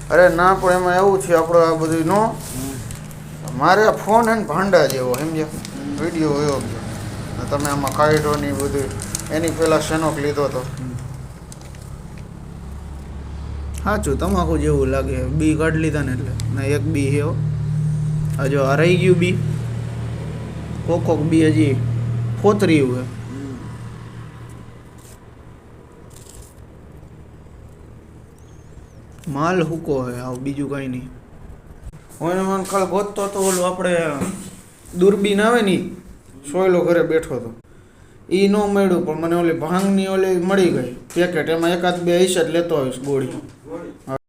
અરે ના પણ એમાં એવું છે આપણો આ બધું નો મારે ફોન એને ભાંડા જેવો સમજ્યા વિડીયો એવો તમે આમાં કાઢો ને બધું એની પહેલાં શેનોક લીધો હતો સાચું તમાકુ જેવું લાગે બી કાઢી લીધા ને એટલે ના એક બી હે હજો આ રહી ગયું બી કોક બી હજી ફોતર્યું હે માલ હુકો હે આવું બીજું કંઈ નહીં હું એને મને ખાલી ગોતતો તો ઓલું આપણે દૂરબીન આવે ને સોયલો ઘરે બેઠો હતો એ ન મળ્યું પણ મને ઓલી ભાંગની ઓલી મળી ગઈ પેકેટ એમાં એકાદ બે હશે જ લેતો આવીશ ગોળી